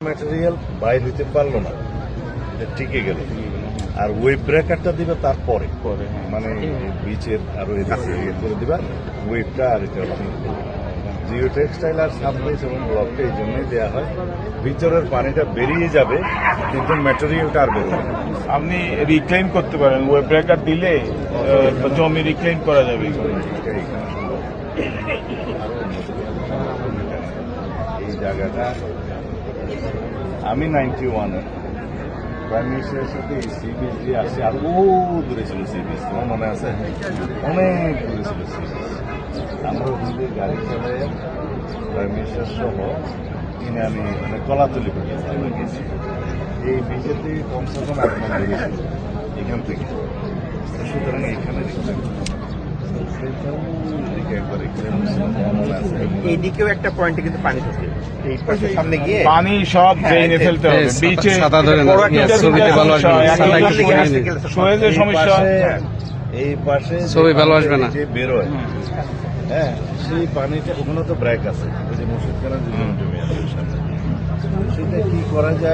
Material বাইর হইতে পারলো না, এটা টিকে গেল। আর ওয়েব ব্রেকারটা দিবে তারপরে, মানে বিচের আরো এদিকে ইয়ে করে দিবা ওয়েবটা, আর এটা জিও টেক্সটাইল আর সাবলাইস এবং ব্লকটা এই জন্যই দেওয়া হয়, ভিতরের পানিটা বেরিয়ে যাবে কিন্তু ম্যাটেরিয়ালটা আর বেরোবে না। আপনি রিক্লেম করতে পারেন, ওয়েব ব্রেকার দিলে জমি রিক্লেম করা যাবে। এই জায়গাটা আমি 91-এ প্রাইম মিনিস্টারের সাথে এই সি বিচ দিয়ে আসছে, আর দূরে ছিল সি বিচ, তোমার মনে আছে? অনেক দূরে ছিল সি বিচ। আমরা ওখান দিয়ে গাড়ি চালাই প্রাইম মিনিস্টার সহ কিনে আমি মানে কলাতলি গেছি। এই বিচেতে কমসে কম 8 ঘন্টা গেছিল এখান থেকে। সুতরাং এখানে এইদিকেও একটা পয়েন্টে কিন্তু পানি থাকে, এই পাশে সামনে গিয়ে পানি সব ড্রেনে ফেলতে হবে। বিচে সোয়েজের সমস্যা, এই পাশে ছবি ভালো আসবে না, যে বেরোয়, হ্যাঁ সেই পানিটা ওখানে তো ব্রেক আছে, ওই যে মুর্শিদ খানের জমি আছে সামনে, সেটা কি করা যায়?